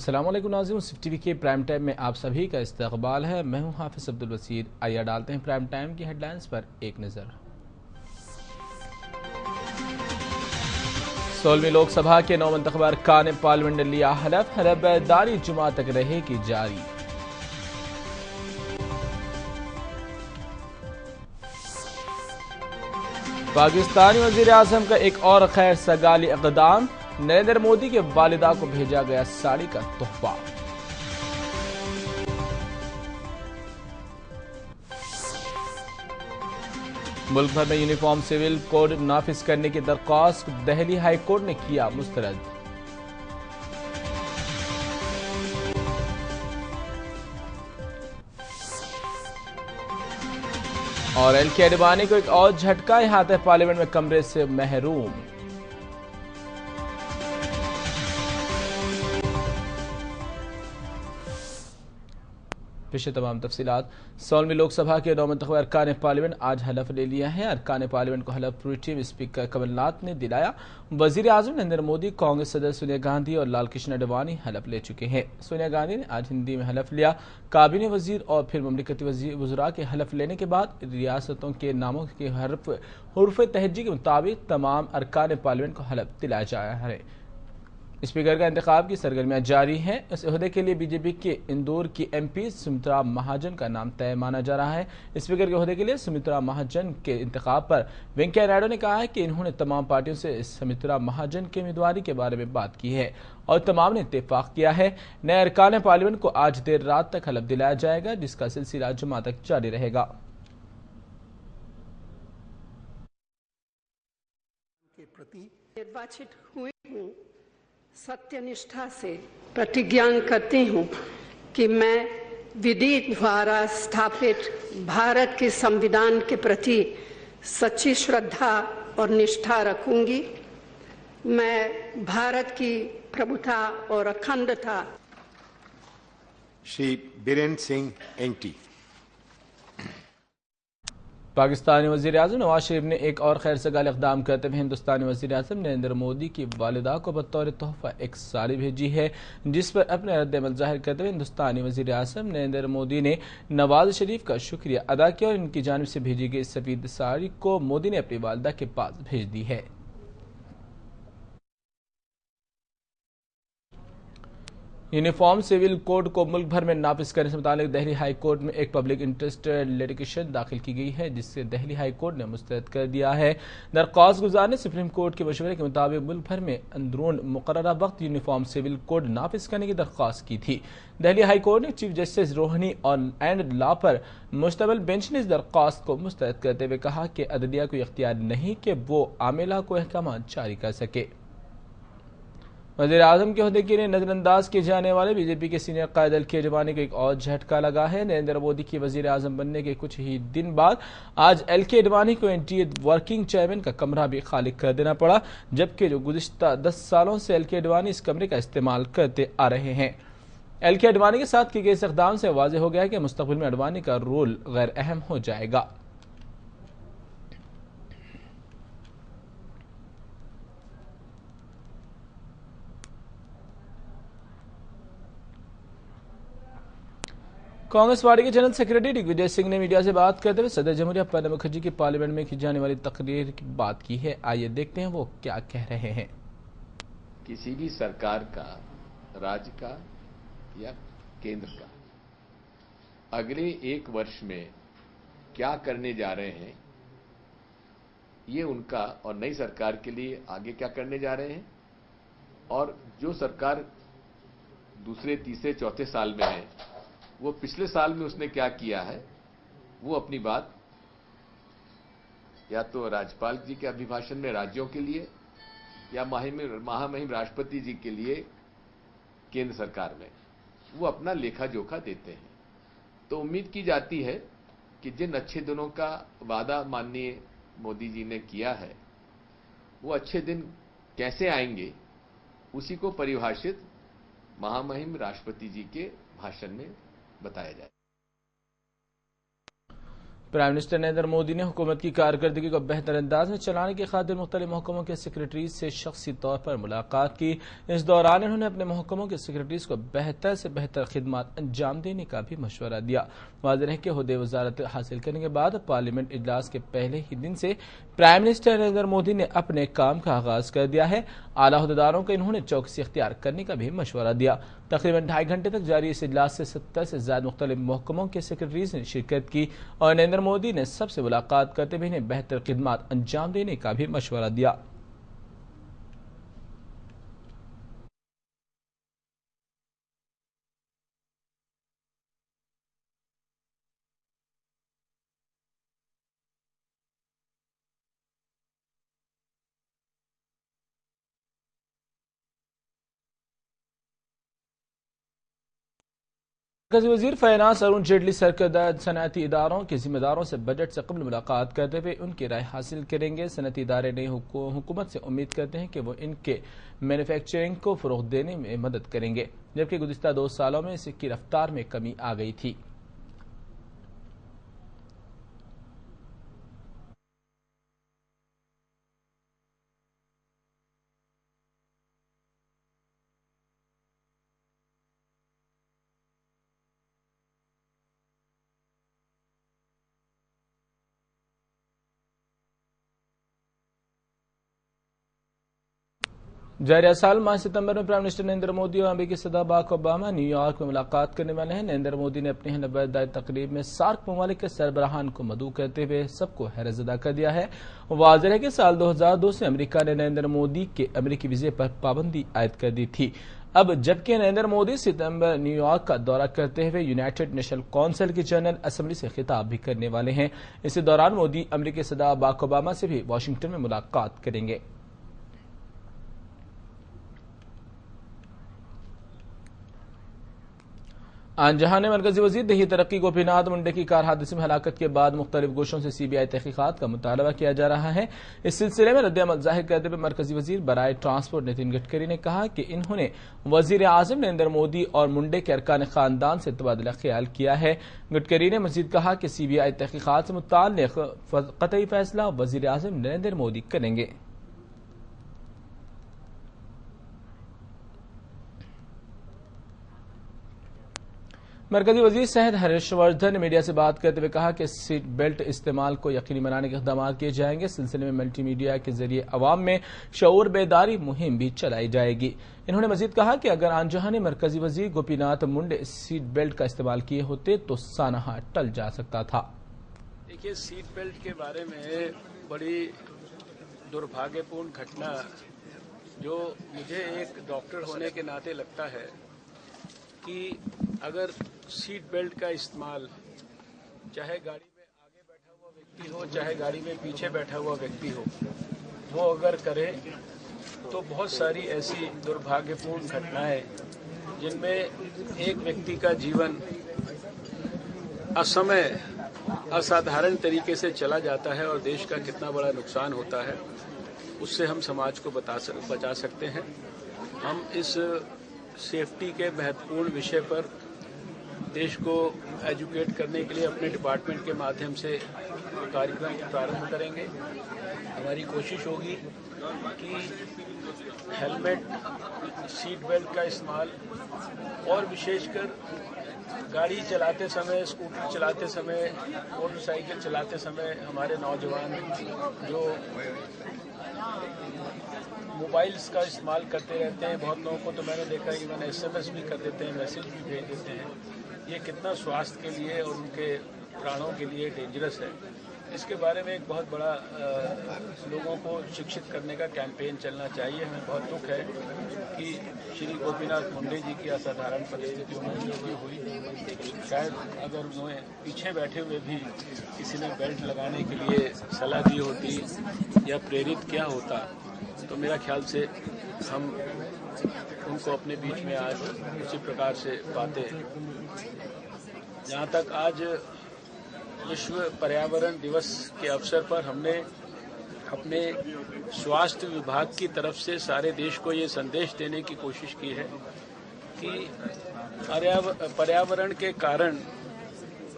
अस्सलाम वालेकुम नाज़रीन, सिफ्ट टीवी के प्राइम टाइम में आप सभी का इस्तकबाल है। मैं हूं हाफिज अब्दुल वसीर। आइए डालते हैं प्राइम टाइम की हेडलाइंस पर एक नज़र। 16वीं लोकसभा के 9 मुंतखब अरकान पार्लियामेंट ने लिया हलफ। हलफदारी जुमा तक रहेगी जारी। पाकिस्तानी वज़ीर आज़म का एक और खैर सगाली इक़दाम। नरेंद्र मोदी के वालिदा को भेजा गया साड़ी का तोहफा। मुल्क भर में यूनिफॉर्म सिविल कोड नाफिज करने की दरख्वास्त दिल्ली हाई कोर्ट ने किया मुस्तरद। और एलके अडवाणी को एक और झटका, यहाँ पार्लियामेंट में कमरे से महरूम। पेशे तमाम तफसीलात। 16वीं लोकसभा के 9 मुंतखब अरकान पार्लियामेंट आज हलफ ले लिया है। अरकान पार्लियामेंट को हलफ प्रोटेम स्पीकर कमलनाथ ने दिलाया। वजीर आजम नरेंद्र मोदी, कांग्रेस सदस्य सोनिया गांधी और लाल कृष्ण अडवाणी हलफ ले चुके हैं। सोनिया गांधी ने आज हिंदी में हलफ लिया। काबीना वजीर और फिर ममलिकती वज़रा के हलफ लेने के बाद रियासतों के नामों के हुर्फ तहज्जी के मुताबिक तमाम अरकान पार्लियामेंट को हलफ दिलाया जाया है। स्पीकर का इंतखाब की सरगर्मियां जारी हैं। इस ओहदे के लिए बीजेपी के इंदौर की एमपी सुमित्रा महाजन का नाम तय माना जा रहा है। स्पीकर के ओहदे के लिए सुमित्रा महाजन के इंतखाब पर वेंकैया नायडू ने कहा है कि इन्होंने तमाम पार्टियों से सुमित्रा महाजन की उम्मीदवारी के बारे में बात की है और तमाम ने इत्तेफाक किया है। नए अरकान पार्लियामेंट को आज देर रात तक हलफ दिलाया जाएगा, जिसका सिलसिला जुमा तक जारी रहेगा। के प्रति निर्वाचित हुई हूँ, सत्यनिष्ठा से प्रतिज्ञा करती हूँ कि मैं विधि द्वारा स्थापित भारत के संविधान के प्रति सच्ची श्रद्धा और निष्ठा रखूंगी। मैं भारत की प्रभुता और अखंडता। श्री बीरेन्द्र सिंह एनटी। पाकिस्तानी वज़ीर आज़म नवाज शरीफ ने एक और खैर सगाल इक़दाम करते हुए हिंदुस्तानी वज़ीर आज़म नरेंद्र मोदी की वालिदा को बतौर तोहफा एक साड़ी भेजी है, जिस पर अपने रद्द-ए-अमल जाहिर करते हुए हिंदुस्तानी वज़ीर आज़म नरेंद्र मोदी ने नवाज शरीफ का शुक्रिया अदा किया और इनकी जानिब से भेजी गई सफ़ेद साड़ी को मोदी ने अपनी वालिदा के पास भेज दी है। यूनिफॉर्म सिविल कोड को मुल्क भर में नाफिज करने से मुतालिक दिल्ली हाई कोर्ट में एक पब्लिक इंटरेस्ट लिटिगेशन दाखिल की गई है, जिससे दिल्ली हाई कोर्ट ने मुस्तरद कर दिया है। दरख्वास्त गुजार ने सुप्रीम कोर्ट के मशवरे के मुताबिक मुल्क भर में अंदरून मुकर्ररा वक्त यूनिफॉर्म सिविल कोड नाफिज करने की दरख्वास्त की थी। दिल्ली हाई कोर्ट ने चीफ जस्टिस रोहनी और एंड लॉ पर मुश्तमिल बेंच ने इस दरख्वास्त को मुस्तरद करते हुए कहा कि अदलिया को इख्तियार नहीं कि वो आमिला को अहकाम जारी कर सके। वज़ीर आज़म के ओहदे के लिए नजरअंदाज किए जाने वाले बीजेपी के सीनियर कायद एलके अडवाणी को एक और झटका लगा है। नरेंद्र मोदी की वज़ीर आज़म बनने के कुछ ही दिन बाद आज एलके अडवाणी को एनटीए वर्किंग चेयरमैन का कमरा भी खाली कर देना पड़ा, जबकि जो गुज़िश्ता 10 सालों से एलके अडवाणी इस कमरे का इस्तेमाल करते आ रहे हैं। एलके अडवाणी के साथ किए गए इस इक़दाम से वाज़ेह हो गया है कि मुस्तक़बिल में अडवाणी का रोल गैर अहम हो जाएगा। कांग्रेस पार्टी के जनरल सेक्रेटरी दिग्विजय सिंह ने मीडिया से बात करते हुए सदर जमहूरिया प्रणब मुखर्जी की पार्लियामेंट में की जाने वाली तकरीर की बात की है। आइए देखते हैं वो क्या कह रहे हैं। किसी भी सरकार का, राज्य का या केंद्र का अगले 1 वर्ष में क्या करने जा रहे हैं, ये उनका और नई सरकार के लिए आगे क्या करने जा रहे हैं, और जो सरकार दूसरे, तीसरे, चौथे साल में है वो पिछले साल में उसने क्या किया है, वो अपनी बात या तो राज्यपाल जी के अभिभाषण में राज्यों के लिए या महामहिम राष्ट्रपति जी के लिए केंद्र सरकार में वो अपना लेखा जोखा देते हैं। तो उम्मीद की जाती है कि जिन अच्छे दिनों का वादा माननीय मोदी जी ने किया है, वो अच्छे दिन कैसे आएंगे उसी को परिभाषित महामहिम राष्ट्रपति जी के भाषण में बताया जाए। प्राइम मिनिस्टर नरेंद्र मोदी ने हुकूमत की कारकर्दगी को बेहतर अंदाज में चलाने की खातिर मुख्तलिफ महकमों के सेक्रेटरीज से शख्सी तौर पर मुलाकात की। इस दौरान उन्होंने अपने महकमों के सेक्रेटरीज को बेहतर से बेहतर खिदमत अंजाम देने का भी मशवरा दिया। वाज़ेह है कि ओहदे वजारत हासिल करने के बाद पार्लियामेंट इजलास के पहले ही दिन से प्राइम मिनिस्टर नरेंद्र मोदी ने अपने काम का आगाज कर दिया है। आला अहदेदारों को इन्होंने चौकसी इख्तियार करने का भी मशवरा दिया। तकरीबन 2.5 घंटे तक जारी इस इजलास से 70 से ज्यादा मुख्तलिफ महकमों के सेक्रेटरीज ने शिरकत की और नरेंद्र मोदी ने सबसे मुलाकात करते हुए इन्हें बेहतर खिदमत अंजाम देने का भी मशवरा दिया। मरकज़ी वज़ीर फाइनेंस अरुण जेटली सरकर्दा सनअती इदारों के जिम्मेदारों से बजट से कबल मुलाकात करते हुए उनकी राय हासिल करेंगे। सनअती इदारे नई हुकूमत से उम्मीद करते हैं कि वो इनके मैन्युफैक्चरिंग को फ़रोग़ देने में मदद करेंगे, जबकि गुज़िश्ता 2 सालों में इसकी रफ्तार में कमी आ गई थी। जारी साल माह सितंबर में प्राइम मिनिस्टर नरेंद्र मोदी और अमेरिकी सदर बराक ओबामा न्यूयॉर्क में मुलाकात करने वाले हैं। नरेंद्र मोदी ने अपनी 90वीं तकरीब में सार्क ममालिक के सरबराहान को मदऊ करते हुए सबको हैरतज़दा कर दिया है। वाज़ेह है कि साल 2002 से अमेरिका ने नरेंद्र मोदी के अमेरिकी वीजे पर पाबंदी आयद कर दी थी। अब जबकि नरेंद्र मोदी सितंबर न्यूयॉर्क का दौरा करते हुए यूनाइटेड नेशनल काउंसिल की जनरल असेंबली से खिताब भी करने वाले हैं। इसी दौरान मोदी अमेरिकी सदर बराक ओबामा से भी वाशिंगटन में मुलाकात करेंगे। आनजहां ने मरकजी वजीर दही तरक्की गोपीनाथ मुंडे की कार हादसे में हलाकत के बाद मुख्तलिफ गोशों से सीबीआई तहकीकात का मुतालबा किया जा रहा है। इस सिलसिले में रद्द-ए-अमल जाहिर करते हुए मरकजी वजीर बराए ट्रांसपोर्ट नितिन गडकरी ने कहा कि इन्होंने वजीर आजम नरेंद्र मोदी और मुंडे के अरकान खानदान से तबादला ख्याल किया है। गडकरी ने मजीद कहा कि सीबीआई तहकीकात से मुताल्लिक कतई फैसला वजीर आजम नरेंद्र मोदी करेंगे। मरकजी वजीर सैयद हर्षवर्धन ने मीडिया से बात करते हुए कहा कि सीट बेल्ट इस्तेमाल को यकीनी बनाने के इक़दाम किए जाएंगे। सिलसिले में मल्टीमीडिया के जरिए अवाम में शऊर बेदारी मुहिम भी चलाई जाएगी। इन्होंने मजीद कहा कि अगर आनजहां ने मरकजी वजीर गोपीनाथ मुंडे सीट बेल्ट का इस्तेमाल किए होते तो सानहा टल जा सकता था। देखिए, सीट बेल्ट के बारे में बड़ी दुर्भाग्यपूर्ण घटना जो मुझे एक डॉक्टर होने के नाते लगता है कि अगर सीट बेल्ट का इस्तेमाल चाहे गाड़ी में आगे बैठा हुआ व्यक्ति हो चाहे गाड़ी में पीछे बैठा हुआ व्यक्ति हो, वो अगर करे तो बहुत सारी ऐसी दुर्भाग्यपूर्ण घटनाएं जिनमें एक व्यक्ति का जीवन असमय असाधारण तरीके से चला जाता है और देश का कितना बड़ा नुकसान होता है, उससे हम समाज को बचा सकते हैं। हम इस सेफ्टी के महत्वपूर्ण विषय पर देश को एजुकेट करने के लिए अपने डिपार्टमेंट के माध्यम से कार्यक्रम प्रारंभ करेंगे। हमारी कोशिश होगी कि हेलमेट, सीट बेल्ट का इस्तेमाल और विशेषकर गाड़ी चलाते समय, स्कूटर चलाते समय, मोटरसाइकिल चलाते समय हमारे नौजवान जो मोबाइल्स का इस्तेमाल करते रहते हैं, बहुत लोगों को तो मैंने देखा इवन SMS भी कर देते हैं, मैसेज भी भेज देते हैं, ये कितना स्वास्थ्य के लिए और उनके प्राणों के लिए डेंजरस है। इसके बारे में एक बहुत बड़ा लोगों को शिक्षित करने का कैंपेन चलना चाहिए। हमें बहुत दुख है कि श्री गोपीनाथ मुंडे जी की असाधारण परिस्थितियों में मृत्यु हुई। शायद अगर उन्हें पीछे बैठे हुए भी किसी ने बेल्ट लगाने के लिए सलाह दी होती या प्रेरित किया होता तो मेरा ख्याल से हम उनको अपने बीच में आज उसी प्रकार से पाते। जहाँ तक आज विश्व पर्यावरण दिवस के अवसर पर हमने अपने स्वास्थ्य विभाग की तरफ से सारे देश को ये संदेश देने की कोशिश की है कि पर्यावरण के कारण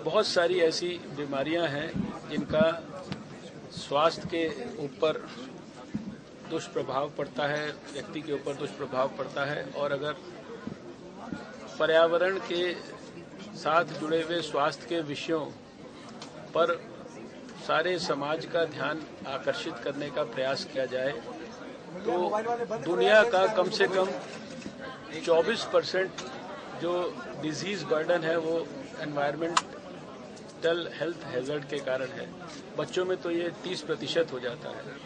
बहुत सारी ऐसी बीमारियां हैं जिनका स्वास्थ्य के ऊपर दुष्प्रभाव पड़ता है, व्यक्ति के ऊपर दुष्प्रभाव पड़ता है, और अगर पर्यावरण के साथ जुड़े हुए स्वास्थ्य के विषयों पर सारे समाज का ध्यान आकर्षित करने का प्रयास किया जाए तो दुनिया का कम से कम 24% जो डिजीज बर्डन है वो एनवायरमेंटल हेल्थ हैजर्ड के कारण है। बच्चों में तो ये 30% हो जाता है।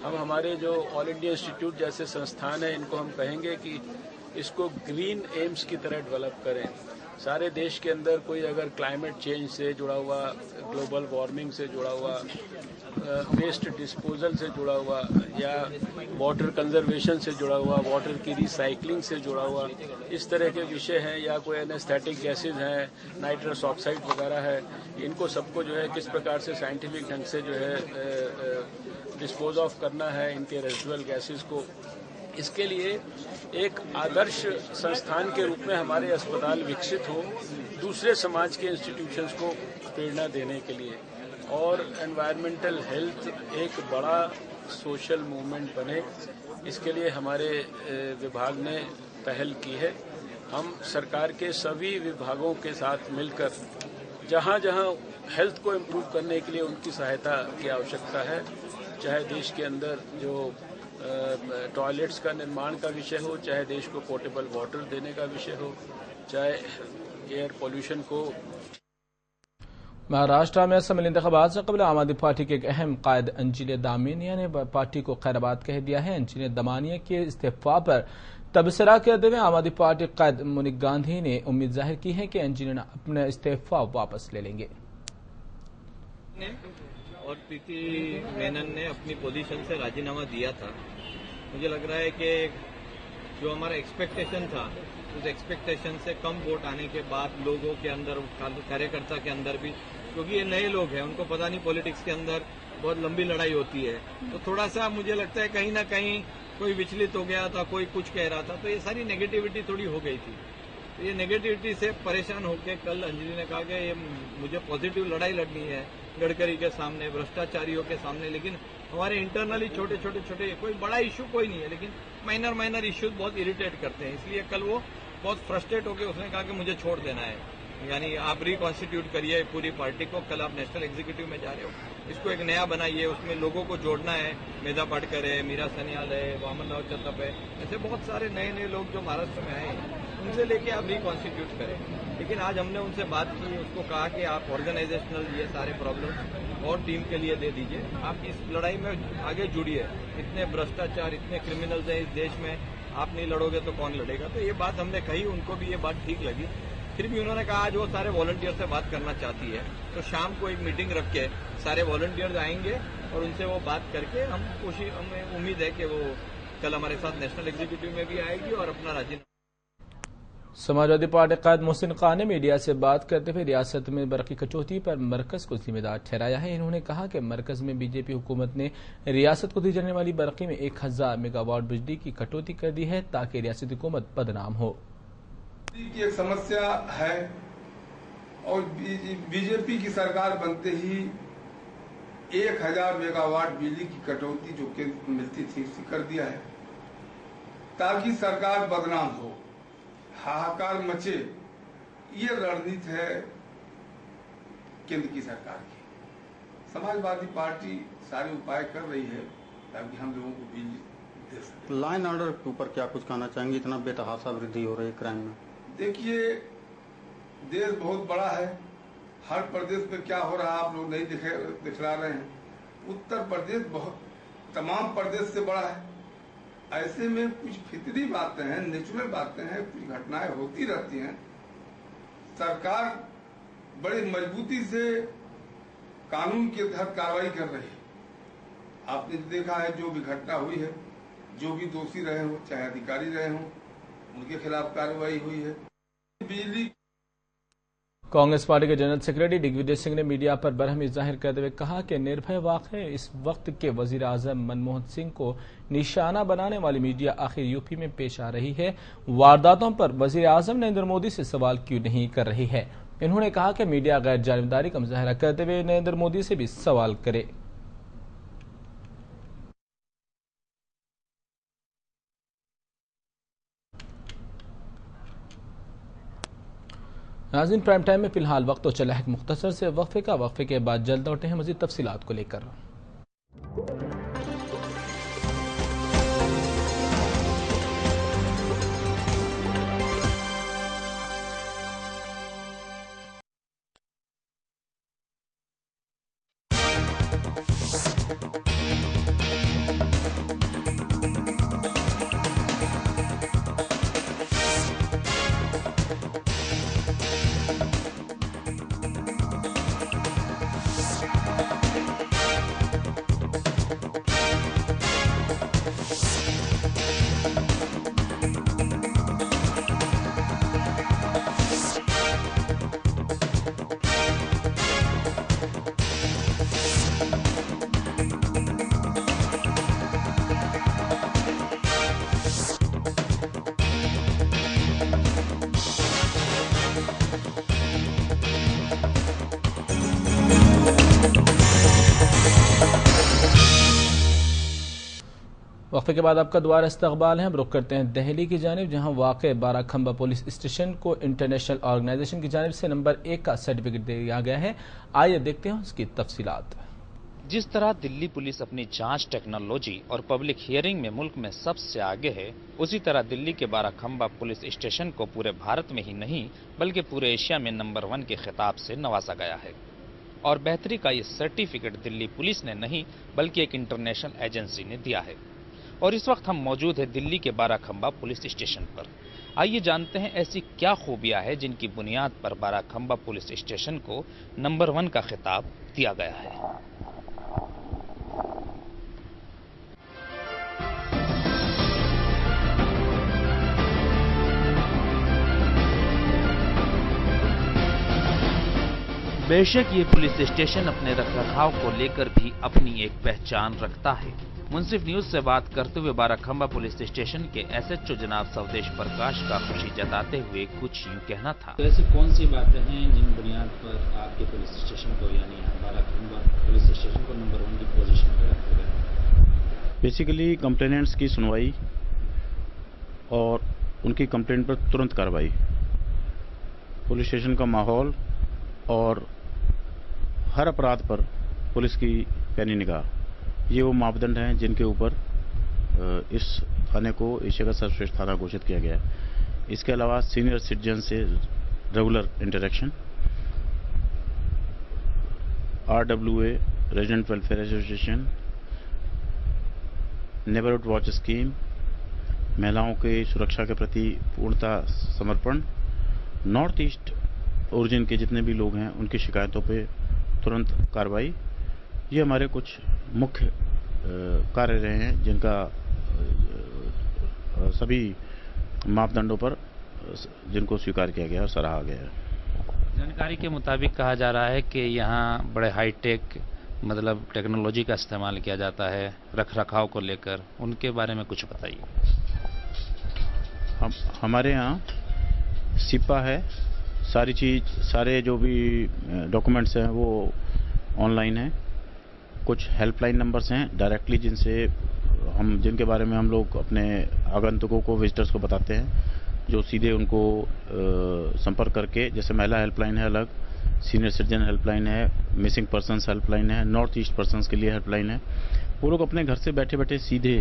हम हमारे जो ऑल इंडिया इंस्टीट्यूट जैसे संस्थान है इनको हम कहेंगे कि इसको ग्रीन एम्स की तरह डेवलप करें। सारे देश के अंदर कोई अगर क्लाइमेट चेंज से जुड़ा हुआ, ग्लोबल वार्मिंग से जुड़ा हुआ, वेस्ट डिस्पोजल से जुड़ा हुआ, या वाटर कंजर्वेशन से जुड़ा हुआ, वाटर की रिसाइकलिंग से जुड़ा हुआ इस तरह के विषय हैं, या कोई एनेस्थेटिक गैसेज हैं, नाइट्रस ऑक्साइड वगैरह है, इनको सबको जो है किस प्रकार से साइंटिफिक ढंग से जो है डिस्पोज ऑफ करना है इनके रेजिडुअल गैसेज को, इसके लिए एक आदर्श संस्थान के रूप में हमारे अस्पताल विकसित हो, दूसरे समाज के इंस्टीट्यूशंस को प्रेरणा देने के लिए, और एनवायरमेंटल हेल्थ एक बड़ा सोशल मूवमेंट बने, इसके लिए हमारे विभाग ने पहल की है। हम सरकार के सभी विभागों के साथ मिलकर जहां जहां हेल्थ को इम्प्रूव करने के लिए उनकी सहायता की आवश्यकता है, चाहे देश के अंदर जो टॉयलेट्स का निर्माण का विषय हो, चाहे देश को पोर्टेबल वाटर देने का विषय हो, चाहे एयर पोल्यूशन को। महाराष्ट्र में असम्बली इंतखाबात से कबल आम आदमी पार्टी के एक अहम कायद अंजलि दामानिया ने पार्टी को खैराबाद कह दिया है। अंजलि दामानिया के इस्तीफा पर तबसरा करते हुए आम आदमी पार्टी कायद मुनीक गांधी ने उम्मीद जाहिर की है कि अंजलि अपना इस्तीफा वापस ले लेंगे। और प्रीति मेनन ने अपनी पोजीशन से राजीनामा दिया था। मुझे लग रहा है कि जो हमारा एक्सपेक्टेशन था उस एक्सपेक्टेशन से कम वोट आने के बाद लोगों के अंदर, कार्यकर्ता के अंदर भी, क्योंकि ये नए लोग हैं, उनको पता नहीं पॉलिटिक्स के अंदर बहुत लंबी लड़ाई होती है, तो थोड़ा सा मुझे लगता है कहीं ना कहीं कोई विचलित हो गया था, कोई कुछ कह रहा था, तो ये सारी नेगेटिविटी थोड़ी हो गई थी। तो ये नेगेटिविटी से परेशान होकर कल अंजलि ने कहा कि ये मुझे पॉजिटिव लड़ाई लड़नी है गडकरी के सामने, भ्रष्टाचारियों के सामने, लेकिन हमारे इंटरनली छोटे कोई बड़ा इश्यू कोई नहीं है, लेकिन माइनर इश्यूज बहुत इरिटेट करते हैं। इसलिए कल वो बहुत फ्रस्ट्रेट होकर उसने कहा कि मुझे छोड़ देना है, यानी आप रिकॉन्स्टिट्यूट करिए पूरी पार्टी को, कल आप नेशनल एग्जीक्यूटिव में जा रहे हो, इसको एक नया बनाइए, उसमें लोगों को जोड़ना है। मेधा पाटकर है, मीरा सनियाल है, वामन राव चतप है, ऐसे बहुत सारे नए लोग जो महाराष्ट्र में आए हैं, उनसे लेके आप रिकॉन्स्टिट्यूट करें। लेकिन आज हमने उनसे बात की, उसको कहा कि आप ऑर्गेनाइजेशनल ये सारे प्रॉब्लम और टीम के लिए दे दीजिए, आप इस लड़ाई में आगे जुड़िए। इतने भ्रष्टाचार, इतने क्रिमिनल्स हैं इस देश में, आप नहीं लड़ोगे तो कौन लड़ेगा। तो ये बात हमने कही, उनको भी ये बात ठीक लगी। फिर भी उन्होंने कहा आज वो सारे वॉलंटियर से बात करना चाहती है, तो शाम को एक मीटिंग रख के सारे वॉलंटियर्स आएंगे और उनसे वो बात करके हमें उम्मीद है कि वो कल हमारे साथ नेशनल एग्जीक्यूटिव में भी आएगी और अपना राजीनामा। समाजवादी पार्टी कायद मोहसिन खान ने मीडिया से बात करते हुए रियासत में बरकी कटौती पर मरकज को जिम्मेदार ठहराया है। इन्होंने कहा कि मरकज में बीजेपी हुकूमत ने रियासत को दी जाने वाली बरकी में 1000 मेगावाट बिजली की कटौती कर दी है ताकि रियासती हुकूमत बदनाम हो। की एक समस्या है और बीजेपी की सरकार बनते ही 1000 मेगावाट बिजली की कटौती जो केंद्र को मिलती थी उसे कर दिया है ताकि सरकार बदनाम हो, हाहाकार मचे। ये रणनीति है केंद्र की सरकार की। समाजवादी पार्टी सारे उपाय कर रही है ताकि हम लोगों को बिजली दे सके। लाइन ऑर्डर के ऊपर क्या कुछ कहना चाहेंगे? इतना बेतहाशा वृद्धि हो रही है क्राइम में। देखिए, देश बहुत बड़ा है, हर प्रदेश में क्या हो रहा है आप लोग नहीं दिखला रहे हैं। उत्तर प्रदेश बहुत तमाम प्रदेश से बड़ा है। ऐसे में कुछ फितरी बातें हैं, नेचुरल बातें हैं, कुछ घटनाएं होती रहती हैं। सरकार बड़ी मजबूती से कानून के तहत कार्रवाई कर रही है। आपने देखा है जो भी घटना हुई है, जो भी दोषी रहे हो, चाहे अधिकारी रहे हो, उनके खिलाफ कार्रवाई हुई है। बिजली कांग्रेस पार्टी के जनरल सेक्रेटरी दिग्विजय सिंह ने मीडिया पर बरहमी जाहिर करते हुए कहा कि निर्भय वाक़े इस वक्त के वजीर आजम मनमोहन सिंह को निशाना बनाने वाली मीडिया आखिर यूपी में पेश आ रही है। वारदातों पर वजीर आजम नरेंद्र मोदी से सवाल क्यों नहीं कर रही है। इन्होंने कहा कि मीडिया गैर जानिबदारी का मुजाहरा करते हुए नरेंद्र मोदी से भी सवाल करे। नाज़रीन, प्राइम टाइम में फिलहाल वक्त तो चला है मुख्तसर से वक्फे के बाद जल्द लौटे हैं मज़ीद तफसीलात को लेकर। वक्फे के बाद आपका दोबारा इस्तकबाल है। हम रुख करते हैं दिल्ली की जानिब, जहां वाक़े बाराखंबा पुलिस स्टेशन को इंटरनेशनल ऑर्गेनाइजेशन की जानिब से नंबर 1 का सर्टिफिकेट दिया गया है। आइए देखते हैं उसकी तफसीलात। जिस तरह दिल्ली पुलिस अपनी जांच टेक्नोलॉजी और पब्लिक हियरिंग में मुल्क में सबसे आगे है, उसी तरह दिल्ली के बाराखंबा पुलिस स्टेशन को पूरे भारत में ही नहीं बल्कि पूरे एशिया में नंबर 1 के खिताब से नवाजा गया है। और बेहतरी का ये सर्टिफिकेट दिल्ली पुलिस ने नहीं बल्कि एक इंटरनेशनल एजेंसी ने दिया है। और इस वक्त हम मौजूद है दिल्ली के बाराखंबा पुलिस स्टेशन पर। आइए जानते हैं ऐसी क्या खूबियां हैं जिनकी बुनियाद पर बाराखंबा पुलिस स्टेशन को नंबर 1 का खिताब दिया गया है। बेशक ये पुलिस स्टेशन अपने रखरखाव को लेकर भी अपनी एक पहचान रखता है। मुंसिफ न्यूज से बात करते हुए बाराखंबा पुलिस स्टेशन के एसएचओ जनाब स्वदेश प्रकाश का खुशी जताते हुए कुछ यूं कहना था। तो ऐसी कौन सी बातें हैं जिन बुनियाद पर आपके पुलिस स्टेशन को यानी बाराखंबा पुलिस स्टेशन को नंबर 1 की पोजीशन पर रखा गया? बेसिकली कंप्लेनेंट्स की सुनवाई और उनकी कंप्लेंट पर तुरंत कार्रवाई, पुलिस स्टेशन का माहौल और हर अपराध पर पुलिस की पैनी निगाह, ये वो मापदंड हैं जिनके ऊपर इस थाने को एशिया का सर्वश्रेष्ठ थाना घोषित किया गया है। इसके अलावा सीनियर सिटीजन से regular interaction, RWA resident welfare association, neighbourhood watch scheme, महिलाओं के सुरक्षा के प्रति पूर्णता समर्पण, नॉर्थ ईस्ट ओरिजिन के जितने भी लोग हैं उनकी शिकायतों पे तुरंत कार्रवाई, ये हमारे कुछ मुख्य कार्य रहे हैं जिनका सभी मापदंडों पर जिनको स्वीकार किया गया और सराहा गया है। जानकारी के मुताबिक कहा जा रहा है कि यहाँ बड़े हाईटेक मतलब टेक्नोलॉजी का इस्तेमाल किया जाता है रख रखाव को लेकर, उनके बारे में कुछ बताइए। हमारे यहाँ सिपा है, सारी चीज, सारे जो भी डॉक्यूमेंट्स हैं वो ऑनलाइन है। कुछ हेल्पलाइन नंबर्स हैं डायरेक्टली जिनके बारे में हम लोग अपने आगंतुकों को, विजिटर्स को बताते हैं, जो सीधे उनको संपर्क करके, जैसे महिला हेल्पलाइन है अलग, सीनियर सिटीजन हेल्पलाइन है, मिसिंग पर्सन्स हेल्पलाइन है, नॉर्थ ईस्ट पर्सन्स के लिए हेल्पलाइन है। वो लोग अपने घर से बैठे बैठे सीधे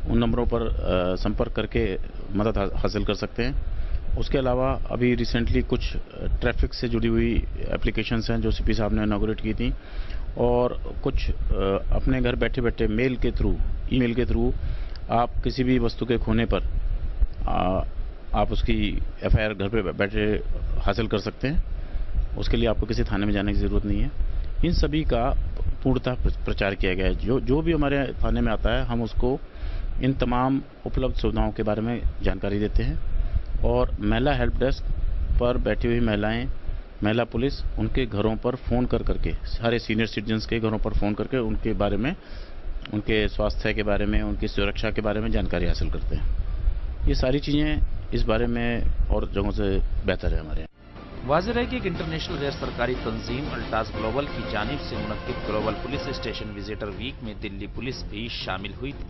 उन नंबरों पर संपर्क करके मदद हासिल कर सकते हैं। उसके अलावा अभी रिसेंटली कुछ ट्रैफिक से जुड़ी हुई एप्लीकेशंस हैं जो सीपी साहब ने इनॉग्रेट की थी, और कुछ अपने घर बैठे बैठे मेल के थ्रू, ईमेल के थ्रू आप किसी भी वस्तु के खोने पर आप उसकी FIR घर पे बैठे हासिल कर सकते हैं। उसके लिए आपको किसी थाने में जाने की ज़रूरत नहीं है। इन सभी का पूर्णतः प्रचार किया गया है। जो भी हमारे थाने में आता है हम उसको इन तमाम उपलब्ध सुविधाओं के बारे में जानकारी देते हैं। और महिला हेल्प डेस्क पर बैठी हुई महिलाएं, महिला पुलिस उनके घरों पर फ़ोन करके, सारे सीनियर सिटीजन्स के घरों पर फ़ोन करके उनके बारे में, उनके स्वास्थ्य के बारे में, उनकी सुरक्षा के बारे में जानकारी हासिल करते हैं। ये सारी चीज़ें इस बारे में और जगहों से बेहतर है हमारे यहाँ। वाज़ेह है कि एक इंटरनेशनल गैर सरकारी तंजीम अल्टाज ग्लोबल की जानिब से मुनक्किद global police station visitor week में दिल्ली पुलिस भी शामिल हुई थी।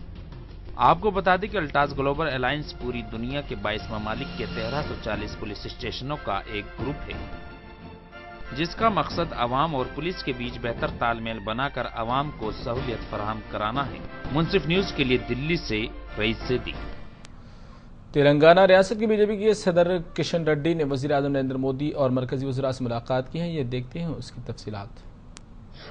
आपको बता दें कि अल्टाज ग्लोबल अलायंस पूरी दुनिया के 22 ममालिक के 1340 पुलिस स्टेशनों का एक ग्रुप है, जिसका मकसद अवाम और पुलिस के बीच बेहतर तालमेल बनाकर अवाम को सहूलियत फराहम कराना है। मुंसिफ न्यूज के लिए दिल्ली से रईस सेदी। तेलंगाना रियासत की बीजेपी के सदर किशन रेड्डी ने वज़ीर आज़म नरेंद्र मोदी और मरकजी वज़ीरा से मुलाकात की है। ये देखते हैं उसकी तफसीलात।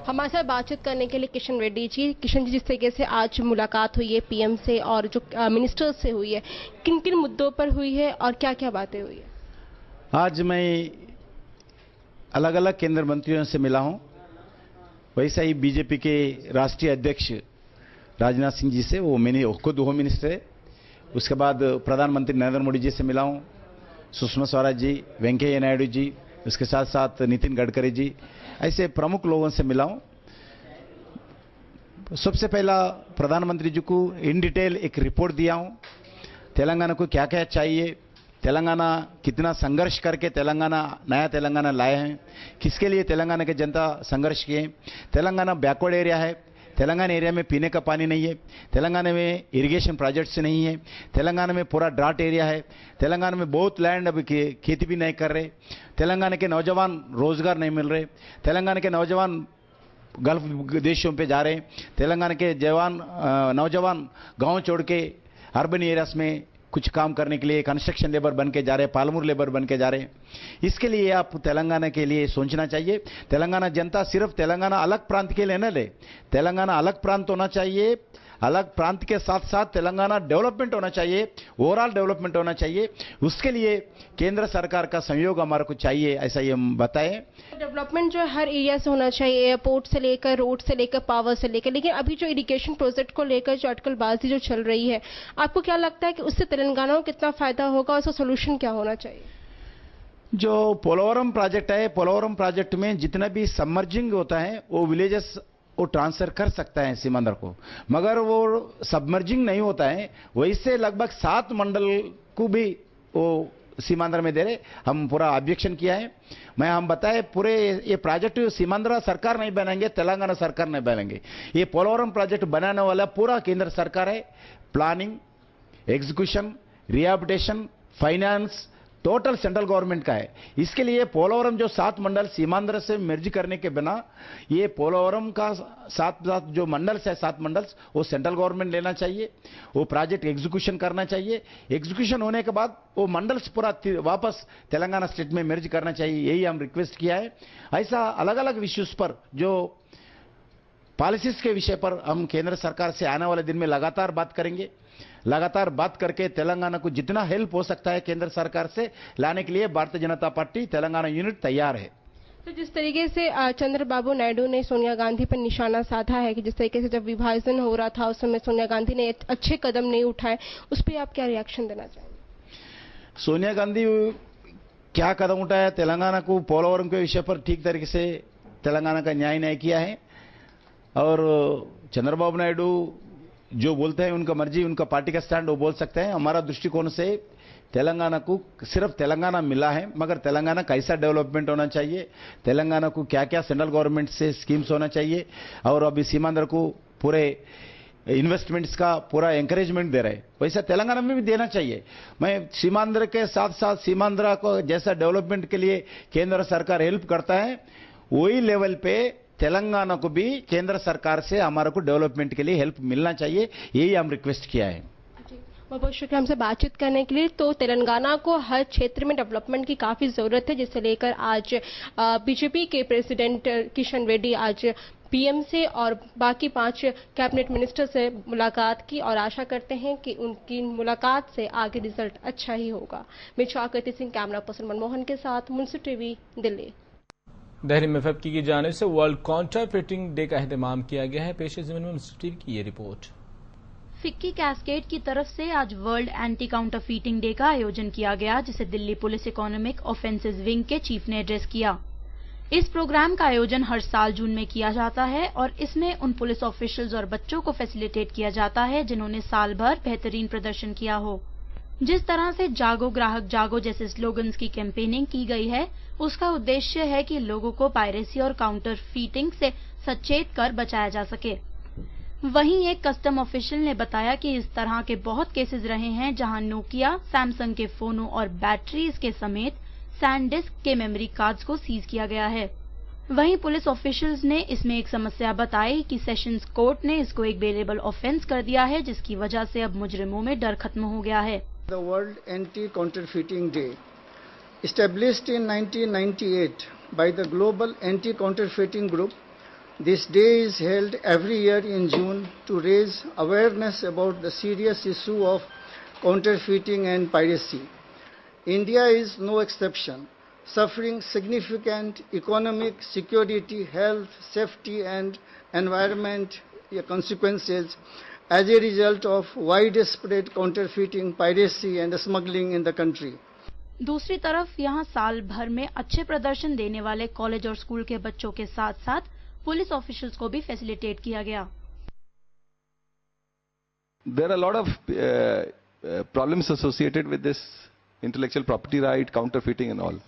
हमारे साथ बातचीत करने के लिए किशन रेड्डी जी। किशन जी, जिस तरीके से आज मुलाकात हुई है पीएम से और जो मिनिस्टर्स से हुई है, किन किन मुद्दों पर हुई है और क्या क्या बातें हुई है? आज मैं अलग अलग केंद्र मंत्रियों से मिला हूं। वैसा ही बीजेपी के राष्ट्रीय अध्यक्ष राजनाथ सिंह जी से, वो खुद होम मिनिस्टर है। उसके बाद प्रधानमंत्री नरेंद्र मोदी जी से मिला हूं, सुषमा स्वराज जी, वेंकैया नायडू जी, उसके साथ साथ नितिन गडकरी जी, ऐसे प्रमुख लोगों से मिला हूं। सबसे पहला प्रधानमंत्री जी को इन डिटेल एक रिपोर्ट दिया हूं, तेलंगाना को क्या क्या चाहिए, तेलंगाना कितना संघर्ष करके नया तेलंगाना लाए हैं, किसके लिए तेलंगाना के जनता संघर्ष किए। तेलंगाना बैकवर्ड एरिया है, तेलंगाना एरिया में पीने का पानी नहीं है, तेलंगाना में इरिगेशन प्रोजेक्ट्स नहीं है, तेलंगाना में पूरा ड्राट एरिया है, तेलंगाना में बहुत लैंड अभी खेती भी नहीं कर रहे, तेलंगाना के नौजवान रोजगार नहीं मिल रहे, तेलंगाना के नौजवान गल्फ देशों पे जा रहे हैं, तेलंगाना के नौजवान गांव छोड़ के अर्बन एरियाज में कुछ काम करने के लिए कंस्ट्रक्शन लेबर बन के जा रहे हैं, पालमूर लेबर बन के जा रहे हैं। इसके लिए आप तेलंगाना के लिए सोचना चाहिए। तेलंगाना जनता सिर्फ तेलंगाना अलग प्रांत के लिए न ले, तेलंगाना अलग प्रांत होना चाहिए, अलग प्रांत के साथ साथ तेलंगाना डेवलपमेंट होना चाहिए, ओवरऑल डेवलपमेंट होना चाहिए। उसके लिए केंद्र सरकार का सहयोग हमारे को चाहिए, ऐसा ये हम बताएं। डेवलपमेंट जो हर एरिया से होना चाहिए, एयरपोर्ट से लेकर, रोड से लेकर, पावर से लेकर, लेकिन अभी जो इरिगेशन प्रोजेक्ट को लेकर जो अटकलबाजी जो चल रही है, आपको क्या लगता है कि उससे तेलंगाना को कितना फायदा होगा और उसका सोल्यूशन क्या होना चाहिए? जो पोलवरम प्रोजेक्ट है, पोलवरम प्रोजेक्ट में जितना भी सबमर्जिंग होता है वो विलेजेस वो ट्रांसफर कर सकता है सीमांध्र को, मगर वो सबमर्जिंग नहीं होता है। वैसे लगभग 7 मंडल को भी वो सीमांध्र में दे रहे। हम पूरा ऑब्जेक्शन किया है। हम बताए पूरे ये प्रोजेक्ट सीमांध्र सरकार नहीं बनाएंगे, तेलंगाना सरकार नहीं बनाएंगे। ये पोलवरम प्रोजेक्ट बनाने वाला पूरा केंद्र सरकार है। Planning, execution, rehabilitation, finance total central government का है। इसके लिए पोलवरम जो 7 मंडल सीमांध्र से मर्ज करने के बिना ये पोलवरम का 7 जो मंडल्स है, 7 मंडल्स, वो सेंट्रल गवर्नमेंट लेना चाहिए। वो प्रोजेक्ट एग्जीक्यूशन करना चाहिए। एग्जीक्यूशन होने के बाद वो मंडल्स पूरा वापस तेलंगाना स्टेट में मर्ज करना चाहिए। यही हम रिक्वेस्ट किया है। ऐसा अलग अलग इश्यूज पर, जो पॉलिसीज के विषय पर हम केंद्र सरकार से आने वाले दिन में लगातार बात करेंगे। लगातार बात करके तेलंगाना को जितना हेल्प हो सकता है केंद्र सरकार से लाने के लिए भारतीय जनता पार्टी तेलंगाना यूनिट तैयार है। तो जिस तरीके से चंद्रबाबू नायडू ने सोनिया गांधी पर निशाना साधा है कि जिस तरीके से जब विभाजन हो रहा था उस समय सोनिया गांधी ने अच्छे कदम नहीं उठाए, उस पर आप क्या रिएक्शन देना चाहेंगे? सोनिया गांधी क्या कदम उठाया? तेलंगाना को पोलवरम के विषय पर ठीक तरीके से तेलंगाना का न्याय नहीं किया है। और चंद्रबाबू नायडू जो बोलते हैं उनका मर्जी, उनका पार्टी का स्टैंड वो बोल सकते हैं। हमारा दृष्टिकोण से तेलंगाना को सिर्फ तेलंगाना मिला है, मगर तेलंगाना कैसा डेवलपमेंट होना चाहिए, तेलंगाना को क्या क्या सेंट्रल गवर्नमेंट से स्कीम्स होना चाहिए, और अभी सीमांध्र को पूरे इन्वेस्टमेंट्स का पूरा एंकरेजमेंट दे रहे हैं, वैसा तेलंगाना में भी देना चाहिए। मैं सीमांध्र के साथ साथ सीमांध्र को जैसा डेवलपमेंट के लिए केंद्र सरकार हेल्प करता है, वही लेवल पे तेलंगाना को भी केंद्र सरकार से हमारे को डेवलपमेंट के लिए हेल्प मिलना चाहिए। यही हम रिक्वेस्ट किया है। बहुत बहुत शुक्रिया हमसे बातचीत करने के लिए। तो तेलंगाना को हर क्षेत्र में डेवलपमेंट की काफी जरूरत है, जिसे लेकर आज बीजेपी के प्रेसिडेंट किशन रेड्डी आज पीएम से और बाकी 5 कैबिनेट मिनिस्टर से मुलाकात की और आशा करते हैं कि उनकी मुलाकात से आगे रिजल्ट अच्छा ही होगा। मैं चाकृति सिंह, कैमरा पर्सन मनमोहन के साथ, मुंसिफ टीवी, दिल्ली। दिल्ली में फिक्की की जानिब से वर्ल्ड काउंटरफीटिंग डे का एहतमाम किया गया है। पेश ज़मीन में मुंसिफ टीवी की ये रिपोर्ट। फिक्की कैस्केड की तरफ से आज वर्ल्ड एंटी काउंटरफीटिंग डे का आयोजन किया गया, जिसे Delhi police economic offences wing के चीफ ने एड्रेस किया। इस प्रोग्राम का आयोजन हर साल जून में किया जाता है और इसमें उन पुलिस ऑफिशियल्स और बच्चों को फैसिलिटेट किया जाता है जिन्होंने साल भर बेहतरीन प्रदर्शन किया हो। जिस तरह से जागो ग्राहक जागो जैसे स्लोगन्स की कैंपेनिंग की गई है, उसका उद्देश्य है कि लोगों को पायरेसी और काउंटर फीटिंग से सचेत कर बचाया जा सके। वहीं एक कस्टम ऑफिशियल ने बताया कि इस तरह के बहुत केसेस रहे हैं जहां नोकिया, सैमसंग के फोनों और बैटरीज के समेत सैनडिस्क के मेमोरी कार्ड्स को सीज किया गया है। वहीं पुलिस ऑफिशियल्स ने इसमें एक समस्या बताई कि सेशंस कोर्ट ने इसको एक बेलेबल ऑफेंस कर दिया है, जिसकी वजह से अब मुजरिमों में डर खत्म हो गया है। The World Anti-Counterfeiting Day, established in 1998 by the Global Anti-Counterfeiting Group, this day is held every year in June to raise awareness about the serious issue of counterfeiting and piracy. India is no exception, suffering significant economic, security, health, safety and environment consequences as a result of widespread counterfeiting, piracy and smuggling in the country. दूसरी तरफ यहां साल भर में अच्छे प्रदर्शन देने वाले कॉलेज और स्कूल के बच्चों के साथ साथ पुलिस ऑफिशियल्स को भी फैसिलिटेट किया गया। There are a lot of problems associated with this intellectual property right, counterfeiting and all.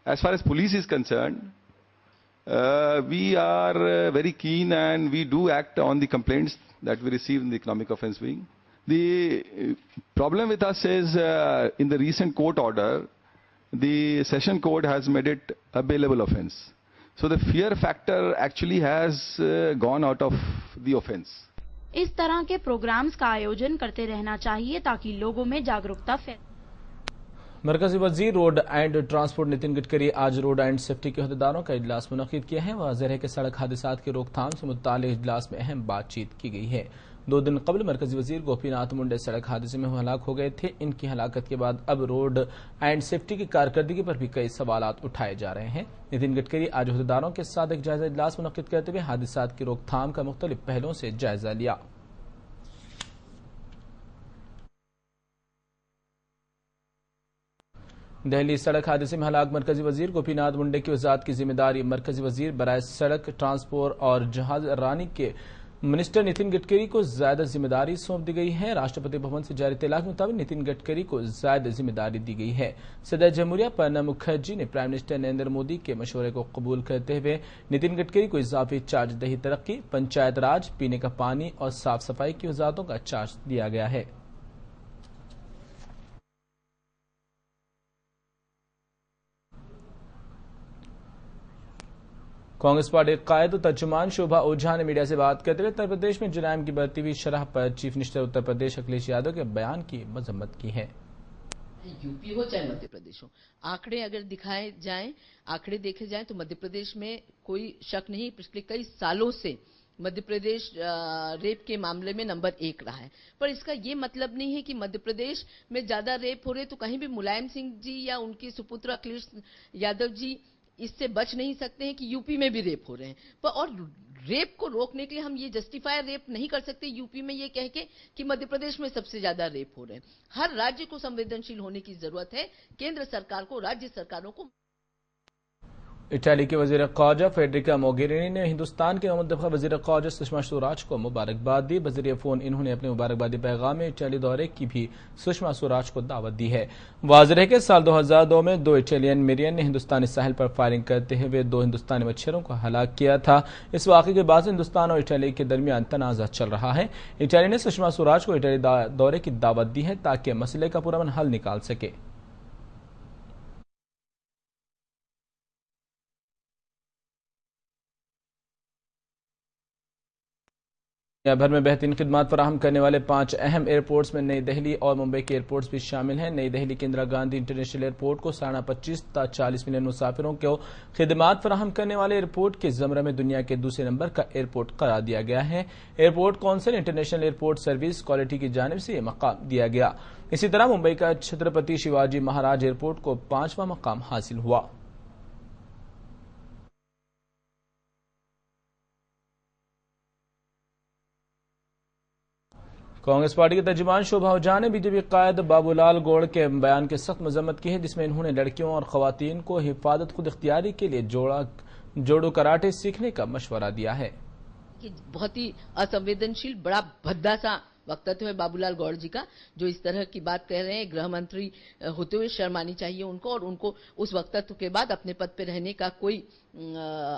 As far as police is concerned, we are very keen and we do act on the complaints that we receive in the economic offence wing. The problem with us is in the recent court order, the session court has made it a bailable offence. So the fear factor actually has gone out of the offence. इस तरह के programmes का आयोजन करते रहना चाहिए ताकि लोगों में जागरूकता फैले। मरकजी वजीर road and transport Nitin Gadkari आज रोड एंड सेफ्टी के अहदेदारों का इजलास मुनक्किद किया है। वाज़ेह है कि सड़क हादसात की रोकथाम से मुताल्लिक़ इजलास में अहम बातचीत की गई है। 2 दिन कबल मरकजी वजीर गोपीनाथ मुंडे सड़क हादसे में हलाक हो गए थे। इनकी हलाकत के बाद अब रोड एंड सेफ्टी की कारकर्दगी पर भी कई सवालात उठाए जा रहे हैं। नितिन गडकरी आज अहदेदारों के साथ एक जायजा इजलास मुनक्किद करते हुए हादसात की रोकथाम का मुख्तलिफ पहलुओं से जायजा लिया। दिल्ली सड़क हादसे में हलाक मरकजी वजीर गोपीनाथ मुंडे की वजारत की जिम्मेदारी मरकजी वजीर बराए सड़क ट्रांसपोर्ट और जहाज रानी के मिनिस्टर नितिन गडकरी को ज्यादा जिम्मेदारी सौंप दी गई है। राष्ट्रपति भवन से जारी इत्तला के मुताबिक नितिन गडकरी को ज्यादा जिम्मेदारी दी गई है। सदर जमहूरिया प्रणब मुखर्जी ने प्राइम मिनिस्टर नरेंद्र मोदी के मशवरे को कबूल करते हुए नितिन गडकरी को इजाफी चार्ज दही तरक्की, पंचायत राज, पीने का पानी और साफ सफाई की वजारतों का चार्ज दिया गया है। कांग्रेस पार्टी कायद तर्जुमान शोभा ओझा ने मीडिया से बात करते हुए उत्तर प्रदेश में जुराइम की बढ़ती हुई शरह पर चीफ मिनिस्टर उत्तर प्रदेश अखिलेश यादव के बयान की मजम्मत की है। यूपी हो चाहे मध्य प्रदेश हो, आंकड़े अगर दिखाए जाएं, आंकड़े देखे जाएं तो मध्य प्रदेश में कोई शक नहीं, पिछले कई सालों से मध्य प्रदेश रेप के मामले में नंबर 1 रहा है। पर इसका ये मतलब नहीं है कि मध्य प्रदेश में ज्यादा रेप हो रहे तो कहीं भी मुलायम सिंह जी या उनके सुपुत्र अखिलेश यादव जी इससे बच नहीं सकते हैं कि यूपी में भी रेप हो रहे हैं। पर और रेप को रोकने के लिए हम ये जस्टिफायर रेप नहीं कर सकते यूपी में ये कह के कि मध्य प्रदेश में सबसे ज्यादा रेप हो रहे हैं। हर राज्य को संवेदनशील होने की जरूरत है। केंद्र सरकार को, राज्य सरकारों को। इटली के वजीर ख़ारजा फेडरिका मोगेरिनी ने हिंदुस्तान के नौमंतखब वजीर ख़ारजा सुषमा स्वराज को मुबारकबाद दी। बजरिए फोन इन्होंने अपने मुबारकबादी पैगाम में इटली दौरे की भी सुषमा स्वराज को दावत दी है। वाज़ेह है कि साल 2002 में 2 इटालियन मेरियन ने हिंदुस्तानी साहिल पर फायरिंग करते हुए 2 हिंदुस्तानी मच्छरों को हलाक किया था। इस वाक़े के बाद हिंदुस्तान और इटली के दरमियान तनाज़ा चल रहा है। इटली ने सुषमा स्वराज को इटली दौरे की दावत दी है ताकि मसले का पुरअमन हल निकाल सके। दुनिया भर में बेहतरीन खिदमात फराहम करने वाले 5 अहम एयरपोर्ट्स में नई दिल्ली और मुंबई के एयरपोर्ट्स भी शामिल हैं। नई दिल्ली के इंदिरा गांधी इंटरनेशनल एयरपोर्ट को 25 से 40 मिलियन मुसाफिरों को खिदमात फराहम करने वाले एयरपोर्ट के ज़मरे में दुनिया के दूसरे नंबर का एयरपोर्ट करार दिया गया है। Airport council international airport service quality की जानिब से यह मकाम दिया गया। इसी तरह मुंबई का छत्रपति शिवाजी महाराज एयरपोर्ट को 5वां मकाम हासिल हुआ। कांग्रेस पार्टी के तर्जुमान शोभा ओझा ने बीजेपी कायद बाबूलाल गौड़ के बयान की सख्त मजम्मत की है, जिसमें इन्होंने लड़कियों और खवातीन को हिफाजत खुद इख्तियारी के लिए जोड़ो कराटे सीखने का मशवरा दिया है। कि बहुत ही असंवेदनशील, बड़ा भद्दा सा वक्तव्य है बाबूलाल गौड़ जी का, जो इस तरह की बात कह रहे हैं। गृह मंत्री होते हुए शर्म आनी चाहिए उनको, और उनको उस वक्तव्य के बाद अपने पद पर रहने का कोई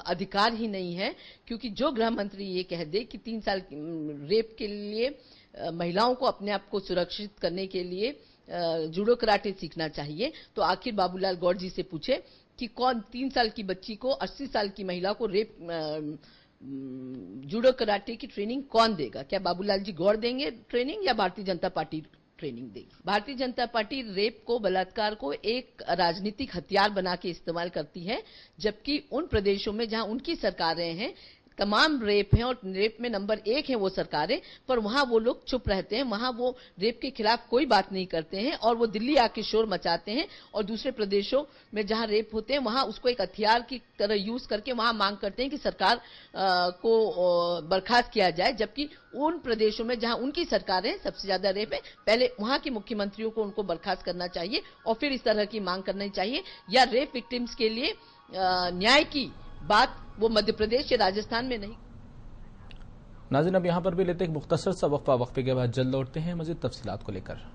अधिकार ही नहीं है, क्योंकि जो गृह मंत्री ये कह दे कि 3 साल रेप के लिए महिलाओं को अपने आप को सुरक्षित करने के लिए जूडो कराटे सीखना चाहिए, तो आखिर बाबूलाल गौड़ जी से पूछे कि कौन 3 साल की बच्ची को 80 साल की महिला को रेप जूडो कराटे की ट्रेनिंग कौन देगा? क्या बाबूलाल जी गौड़ देंगे ट्रेनिंग या भारतीय जनता पार्टी ट्रेनिंग देगी? भारतीय जनता पार्टी रेप को, बलात्कार को एक राजनीतिक हथियार बना के इस्तेमाल करती है, जबकि उन प्रदेशों में जहां उनकी सरकारें हैं तमाम रेप हैं और रेप में नंबर 1 है वो सरकारें, पर वहां वो लोग चुप रहते हैं, वहां वो रेप के खिलाफ कोई बात नहीं करते हैं और वो दिल्ली आके शोर मचाते हैं, और दूसरे प्रदेशों में जहां रेप होते हैं वहां उसको एक हथियार की तरह यूज करके वहां मांग करते हैं कि सरकार को बर्खास्त किया जाए, जबकि उन प्रदेशों में जहां उनकी सरकारें सबसे ज्यादा रेप है, पहले वहां के मुख्यमंत्रियों को उनको बर्खास्त करना चाहिए और फिर इस तरह की मांग करनी चाहिए, या रेप विक्टिम्स के लिए न्याय की बात वो मध्य प्रदेश या राजस्थान में नहीं। नाज़रीन, अब यहां पर भी लेते एक मुख्तसर सा वक्फा, वक्फे के बाद जल्द लौटते हैं मज़ीद तफसीलात को लेकर।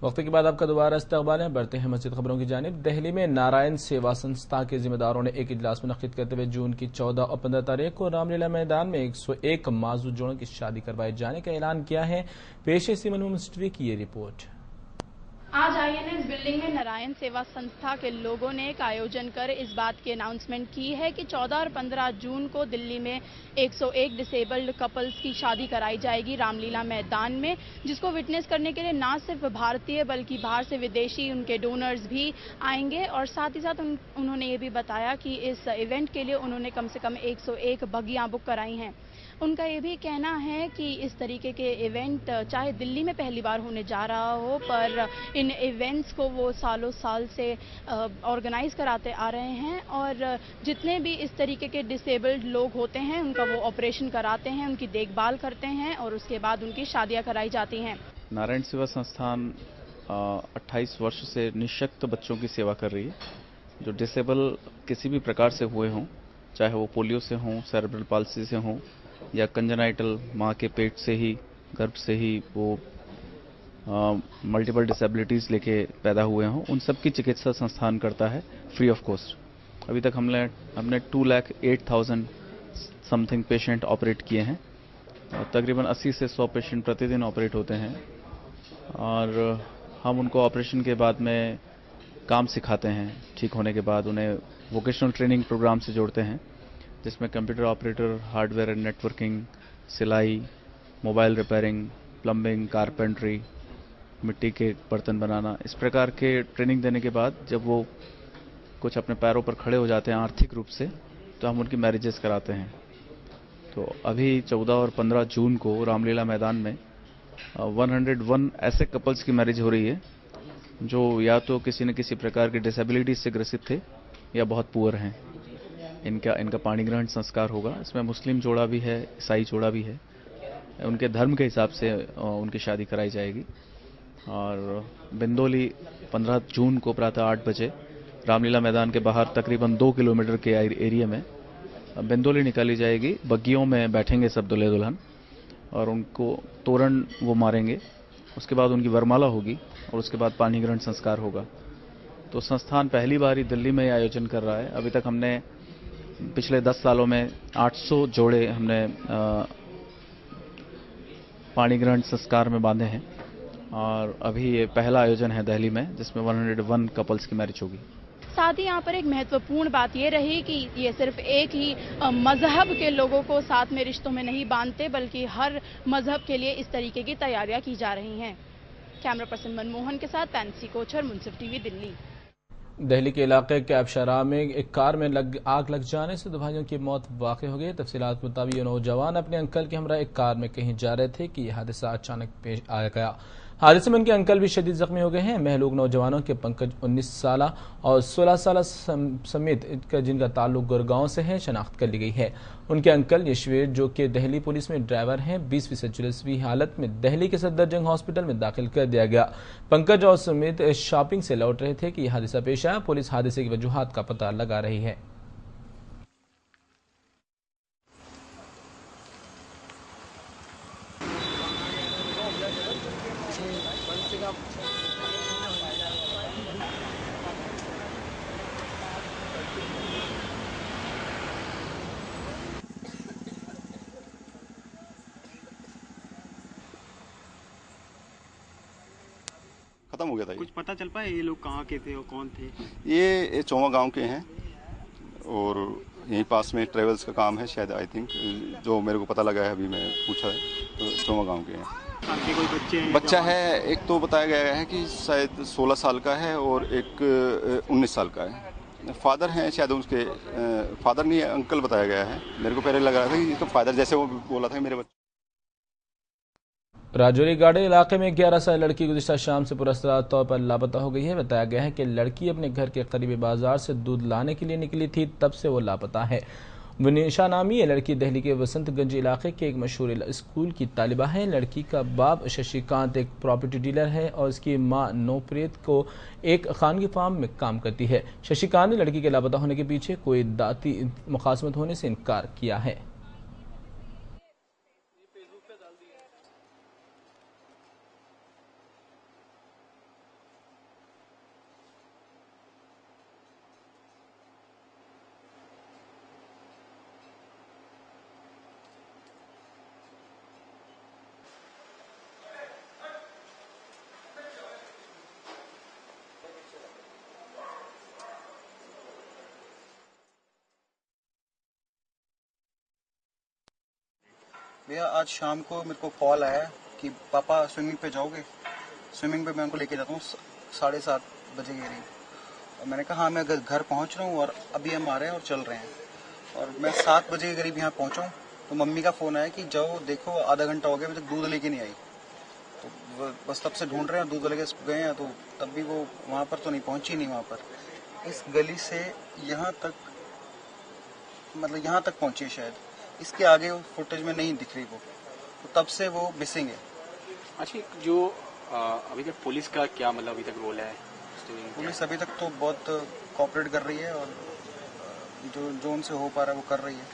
वक्फे के बाद आपका दोबारा इस्तकबाल है। बढ़ते हैं मज़ीद खबरों की जानिब। दिल्ली में नारायण सेवा संस्था के जिम्मेदारों ने एक इजलास मुनक्किद करते हुए जून की 14 और 15 तारीख को रामलीला मैदान में 101 माज़ूद जोड़ों की शादी करवाए जाने का ऐलान किया है। पेश है सिमन मिस्ट्री की ये रिपोर्ट। आज INS बिल्डिंग में नारायण सेवा संस्था के लोगों ने एक आयोजन कर इस बात की अनाउंसमेंट की है कि 14 और 15 जून को दिल्ली में 101 डिसेबल्ड कपल्स की शादी कराई जाएगी रामलीला मैदान में, जिसको विटनेस करने के लिए न सिर्फ भारतीय बल्कि बाहर से विदेशी उनके डोनर्स भी आएंगे। और साथ ही साथ उन्होंने ये भी बताया कि इस इवेंट के लिए उन्होंने कम से कम 101 बगियां बुक कराई हैं। उनका ये भी कहना है कि इस तरीके के इवेंट चाहे दिल्ली में पहली बार होने जा रहा हो, पर इन इवेंट्स को वो सालों साल से ऑर्गेनाइज कराते आ रहे हैं और जितने भी इस तरीके के डिसेबल्ड लोग होते हैं उनका वो ऑपरेशन कराते हैं, उनकी देखभाल करते हैं और उसके बाद उनकी शादियां कराई जाती हैं। नारायण सेवा संस्थान 28 वर्ष से निःशक्त बच्चों की सेवा कर रही है जो डिसेबल किसी भी प्रकार से हुए हों, चाहे वो पोलियो से हों, सेरेब्रल पाल्सी से हों या कंजेनाइटल माँ के पेट से ही, गर्भ से ही वो मल्टीपल डिसेबिलिटीज़ लेके पैदा हुए हों, उन सब की चिकित्सा संस्थान करता है फ्री ऑफ कॉस्ट। अभी तक हमने 2,08,000 समथिंग पेशेंट ऑपरेट किए हैं और तकरीबन 80 से 100 पेशेंट प्रतिदिन ऑपरेट होते हैं और हम उनको ऑपरेशन के बाद में काम सिखाते हैं। ठीक होने के बाद उन्हें वोकेशनल ट्रेनिंग प्रोग्राम से जोड़ते हैं जिसमें computer operator, hardware and networking, सिलाई, मोबाइल रिपेयरिंग, प्लम्बिंग, कारपेंट्री, मिट्टी के बर्तन बनाना, इस प्रकार के ट्रेनिंग देने के बाद जब वो कुछ अपने पैरों पर खड़े हो जाते हैं आर्थिक रूप से, तो हम उनकी मैरिजेस कराते हैं। तो अभी 14 और 15 जून को रामलीला मैदान में 101 ऐसे कपल्स की मैरिज हो रही है जो या तो किसी न किसी प्रकार की डिसेबिलिटी से ग्रसित थे या बहुत पुअर हैं। इनका पाणी ग्रहण संस्कार होगा। इसमें मुस्लिम जोड़ा भी है, ईसाई जोड़ा भी है। उनके धर्म के हिसाब से उनकी शादी कराई जाएगी। और बिंदोली 15 जून को प्रातः 8 बजे रामलीला मैदान के बाहर तकरीबन 2 किलोमीटर के एरिया में बिंदोली निकाली जाएगी। बग्गियों में बैठेंगे सब दुल्हे दुल्हन और उनको तोरण वो मारेंगे। उसके बाद उनकी वरमाला होगी और उसके बाद पाणी ग्रहण संस्कार होगा। तो संस्थान पहली बार ही दिल्ली में आयोजन कर रहा है। अभी तक हमने पिछले 10 सालों में 800 जोड़े हमने पाणी ग्रहण संस्कार में बांधे हैं और अभी ये पहला आयोजन है दिल्ली में जिसमें 101 कपल्स की मैरिज होगी। साथ ही यहाँ पर एक महत्वपूर्ण बात ये रही कि ये सिर्फ एक ही मजहब के लोगों को साथ में रिश्तों में नहीं बांधते, बल्कि हर मजहब के लिए इस तरीके की तैयारियां की जा रही हैं। कैमरा पर्सन मनमोहन के साथ पैंसी कोचर, मुंसिफ टीवी, दिल्ली। दिल्ली के इलाके कैबशरा में एक कार में आग लग जाने से 2 भाइयों की मौत वाक़ हो गई। तफसीलात के मुताबिक ये नौजवान अपने अंकल के हमरा एक कार में कहीं जा रहे थे कि यह हादसा अचानक पेश आ गया। हादसे में उनके अंकल भी शदीद जख्मी हो गए हैं। महलूक नौजवानों के पंकज 19 साल और 16 साल समेत जिनका ताल्लुक गुड़गांव से है शनाख्त कर ली गई है। उनके अंकल यशवीर जो कि दिल्ली पुलिस में ड्राइवर हैं 20% जुलसवी हालत में दिल्ली के सफदरजंग हॉस्पिटल में दाखिल कर दिया गया। पंकज और समेत शॉपिंग से लौट रहे थे कि यह हादसा पेश आया। पुलिस हादसे की वजूहात का पता लगा रही है। खत्म हो गया था। कुछ पता चल पाया ये लोग कहाँ के थे और कौन थे? ये चौवा गांव के हैं और यहीं पास में ट्रेवल्स का काम है शायद, आई थिंक, जो मेरे को पता लगा है अभी मैं पूछा है, तो चौवा गांव के हैं। आपके कोई बच्चे हैं? बच्चा है, एक तो बताया गया है कि शायद 16 साल का है और एक 19 साल का है। फादर हैं शायद, उसके फादर नहीं अंकल बताया गया है। मेरे को पहले लग रहा था कि इसका फादर, जैसे वो बोला था मेरे बच्चे। राजौरी गाड़े इलाके में 11 साल लड़की गुज़िश्ता शाम से पुरअसरार तौर पर लापता हो गई है। बताया गया है कि लड़की अपने घर के करीबी बाजार से दूध लाने के लिए निकली थी, तब से वो लापता है। विनिशा नामी ये लड़की दिल्ली के वसंतगंज इलाके के एक मशहूर स्कूल की तालिबा है। लड़की का बाप शशिकांत एक प्रॉपर्टी डीलर है और उसकी मां नौप्रीत को एक खानगी फार्म में काम करती है। शशिकांत ने लड़की के लापता होने के पीछे कोई दाती मुखासमत होने से इनकार किया है। भैया आज शाम को मेरे को कॉल आया कि पापा स्विमिंग पे जाओगे? स्विमिंग पे मैं उनको लेके जाता हूँ 7:30 बजे के करीब। और मैंने कहा हाँ मैं घर पहुँच रहा हूँ और अभी हम आ रहे हैं और चल रहे हैं। और मैं 7 बजे के करीब यहाँ पहुँचा हूँ तो मम्मी का फ़ोन आया कि जाओ देखो आधा घंटा हो गया अभी तक दूध लेके नहीं आई। तो बस तब से ढूंढ रहे हैं, दूध लेके गए हैं तो तब भी वो वहाँ पर तो नहीं पहुँची नहीं वहाँ पर। इस गली से यहाँ तक, मतलब यहाँ तक पहुँची शायद, इसके आगे वो फुटेज में नहीं दिख रही वो, तो तब से वो मिसिंग है। अच्छा, जो अभी तक पुलिस का क्या मतलब अभी तक रोल है? पुलिस अभी तक तो बहुत कोऑपरेट कर रही है और जो उनसे हो पा रहा है वो कर रही है।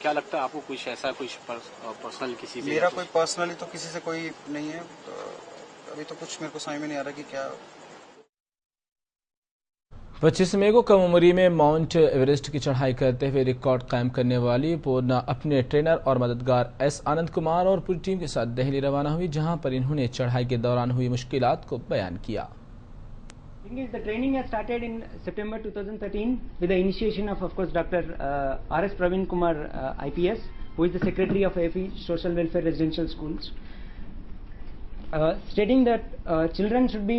क्या लगता है आपको कुछ ऐसा कुछ पर्सनल किसी से? मेरा कोई पर्सनली तो किसी से कोई नहीं है, तो अभी तो कुछ मेरे को समझ में नहीं आ रहा कि क्या। 25 मई को कम उम्री में माउंट एवरेस्ट की चढ़ाई करते हुए रिकॉर्ड कायम करने वाली पूर्णा अपने ट्रेनर और मददगार एस आनंद कुमार और पूरी टीम के साथ दिल्ली रवाना हुई, जहां पर इन्होंने चढ़ाई के दौरान हुई मुश्किलात को बयान किया। The training has started in September 2013 with the initiation of course, Dr. R.S. Praveen Kumar, IPS, who is the Secretary of AP Social Welfare Residential Schools, stating that children should be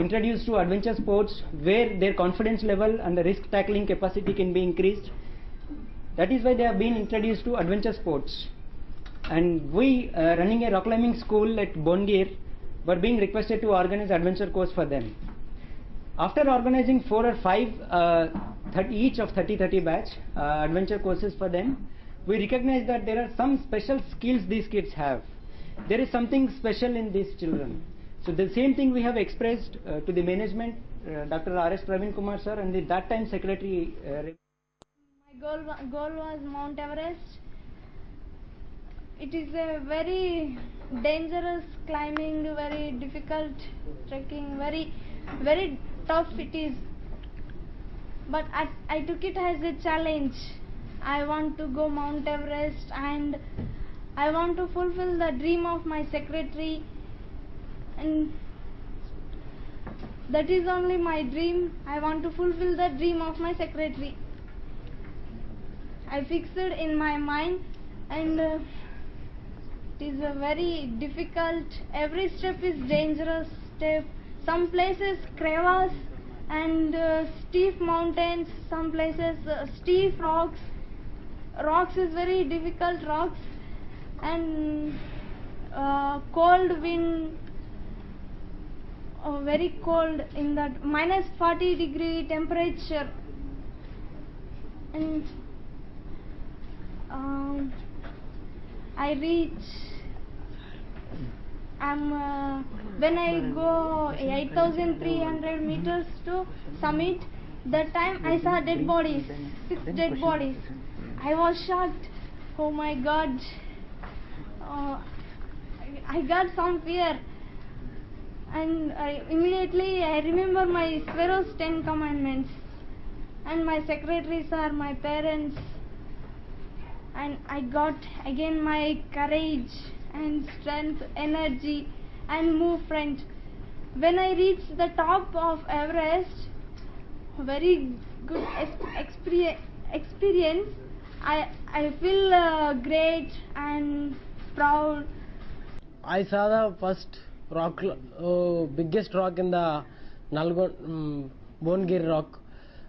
introduced to adventure sports where their confidence level and the risk tackling capacity can be increased. That is why they have been introduced to adventure sports. And we, running a rock climbing school at Bongir, were being requested to organize adventure course for them. After organizing 4 or 5 each of 30 batch adventure courses for them, we recognize that there are some special skills these kids have. There is something special in these children. So the same thing we have expressed to the management, Dr. R.S. Praveen Kumar sir, and the that time secretary. My goal was Mount Everest. It is a very dangerous climbing, very difficult trekking, very tough it is. But I took it as a challenge. I want to go Mount Everest, and I want to fulfill the dream of my secretary, and that is only my dream. I want to fulfill the dream of my secretary. I fixed it in my mind, and it is a very difficult. Every step is dangerous step. Some places crevasse and steep mountains. Some places steep rocks. Rocks is very difficult rocks, and cold wind. Very cold in that -40-degree temperature, and I reach. When I go 8,300 meters to summit, that time I saw dead bodies, 6 dead bodies. I was shocked. Oh my God! I got some fear. And immediately I remember my Sparrow's 10 commandments, and my secretaries are my parents, and I got again my courage and strength, energy, and move front. When I reached the top of Everest, very good experience. I feel great and proud. I saw the first rock, biggest rock in the Bongir rock.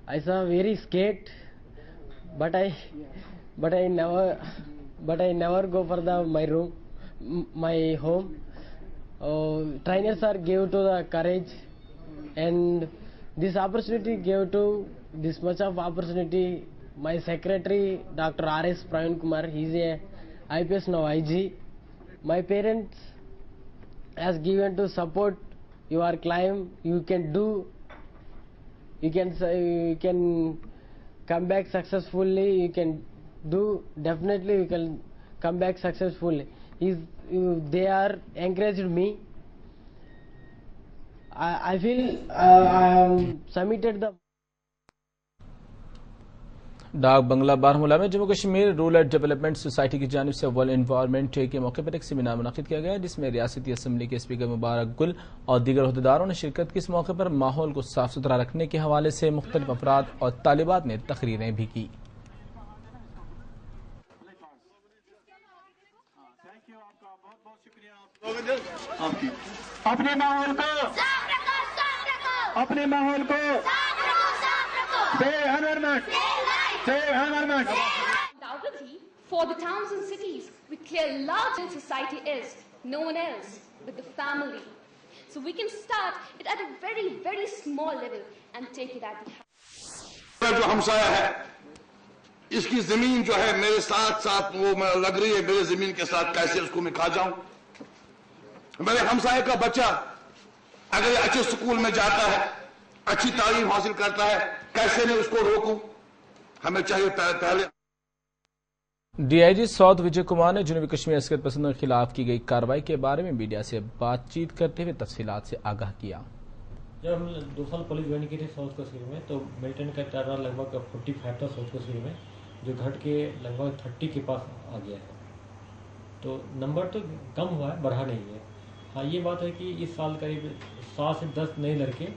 I saw very scared, but I never go for my home. Trainers are gave to the courage, and this opportunity gave to this much of opportunity. My secretary, Dr. R.S. Praveen Kumar, he is a IPS now IG. My parents has given to support your climb. You can do. You can come back successfully. You can do. Definitely, you can come back successfully. They are encouraged me. I feel I submitted the. डाक बंगला बारमूला में Jammu Kashmir rural development society की जानिब से world environment day के मौके पर एक seminar मुनक़िद किया गया, जिसमें रियासती असम्बली के स्पीकर मुबारक गुल और दीगर अहदेदारों ने शिरकत की। इस मौके पर माहौल को साफ सुथरा रखने के हवाले से मुख्तलिफ अफराद और तालिबात ने तकरीरें भी की। अपने माहौल को Undoubtedly, for the towns and cities, we clear large in society is no one else but the family. So we can start it at a very, very small level and take it at the house. जो हमसाया है, इसकी जमीन जो है मेरे साथ साथ वो लग रही है, मेरे जमीन के साथ कैसे उसको मैं खा जाऊं। मेरे हमसाये का बच्चा अगर अच्छे स्कूल में जाता है, अच्छी तालीम हासिल करता है, कैसे मैं उसको रोकूं? हमें चाहिए पहले। डीआईजी साउथ विजय कुमार ने जनूबी कश्मीर अस्कर पसंदों के खिलाफ की गई कार्रवाई के बारे में मीडिया से बातचीत करते हुए तफसीलात से आगाह किया। जब हम 2 साल पुलिस ज्वाइन की थी साउथ कश्मीर में, तो मिलिटेंट का तादाद लगभग 45 था साउथ कश्मीर में, जो घट के लगभग 30 के पास आ गया है। तो नंबर तो कम हुआ है, बढ़ा नहीं है। हाँ, ये बात है कि इस साल करीब 7 से 10 नए लड़के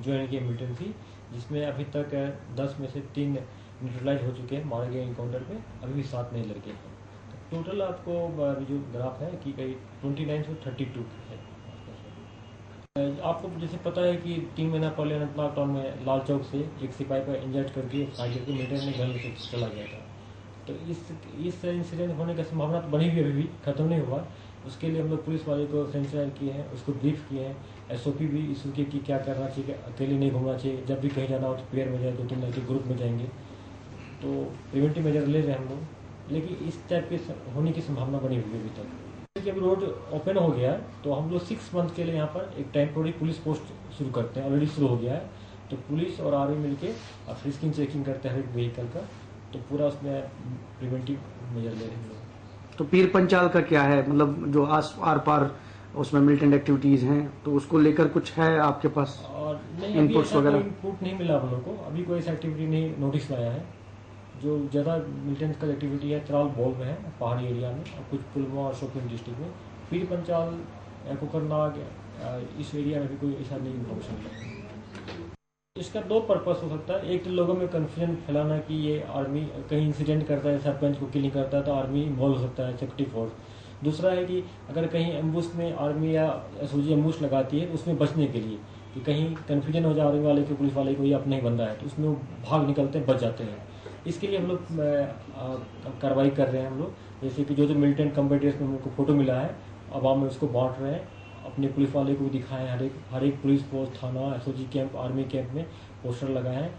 ज्वाइन किए मिलिटेंसी, जिसमें अभी तक 10 में से 3 न्यूट्रलाइज हो चुके हैं, मारे गए इनकाउंटर पे। अभी भी 7 नए लड़के हैं। तो टोटल आपको जो ग्राफ है कि कई 29 से 32 है। आपको जैसे पता है कि 3 महीना पहले अनंतनाग टाउन में लाल चौक से एक सिपाही पर इंजर्ड करके फाइटर को मिलिटेंट ने घर से चला गया था। तो इस इंसिडेंट होने की संभावना तो बनी हुई, अभी भी खत्म नहीं हुआ। उसके लिए हम लोग पुलिस वाले को सेंसिटाइज किए हैं, उसको ब्रीफ किए हैं, SOP भी इशू किए कि क्या करना चाहिए, अकेले नहीं घूमना चाहिए, जब भी कहीं जाना हो तो पेयर में जाए, 2-3 लड़के ग्रुप में जाएंगे। तो प्रिवेंटिव मेजर ले रहे हैं हम लोग, लेकिन इस टाइप के होने की संभावना बनी हुई है अभी तक। जब रोड ओपन हो गया है तो हम लोग 6 मंथ के लिए यहाँ पर एक टेम्पोररी पुलिस पोस्ट शुरू करते हैं, ऑलरेडी शुरू हो गया है। तो पुलिस और आर्मी मिलके फ्रिस्किंग चेकिंग करते हैं हर एक व्हीकल का, तो पूरा उसमें प्रिवेंटिव मेजर ले रहे हैं। तो पीर पंचाल का क्या है, मतलब जो आर पार उसमें मिलिटेंट एक्टिविटीज हैं, तो उसको लेकर कुछ है आपके पास और नहीं, इनपुट्स वगैरह? इनपुट नहीं मिला हम लोग को, अभी कोई ऐसी एक्टिविटी नहीं नोटिस आया है। जो ज़्यादा मिलिटेंट एक्टिविटी है त्राल बॉल में है, पहाड़ी एरिया में, और कुछ पुलवामा और शोपियां डिस्ट्रिक्ट में, पीर पंचाल, कोकरनाग, इस एरिया में भी कोई ऐसा नहीं इन्फॉर्मेशन है। इसका दो पर्पस हो सकता है। एक तो लोगों में कन्फ्यूजन फैलाना कि ये आर्मी कहीं इंसिडेंट करता है, सरपंच को किलिंग करता है तो आर्मी इन्वॉल्व हो सकता है, सेफ्टी फोर्स। दूसरा है कि अगर कहीं एम्बुश में आर्मी या एसओजी एम्बुश लगाती है उसमें बचने के लिए, कि कहीं कन्फ्यूजन हो जाए आर्मी वाले को, पुलिस वाले को, ये अपना ही बंदा है, तो उसमें वो भाग निकलते हैं, बच जाते हैं। इसके लिए हम लोग कार्रवाई कर रहे हैं। हम लोग जैसे कि जो मिलिटेंट कम्बेटिव्स में हमको फोटो मिला है, आवाम में उसको बांट रहे हैं, अपने पुलिस वाले को भी दिखाएं, हर एक पुलिस पोस्ट, थाना, एसओजी कैंप, आर्मी कैंप में पोस्टर लगाए हैं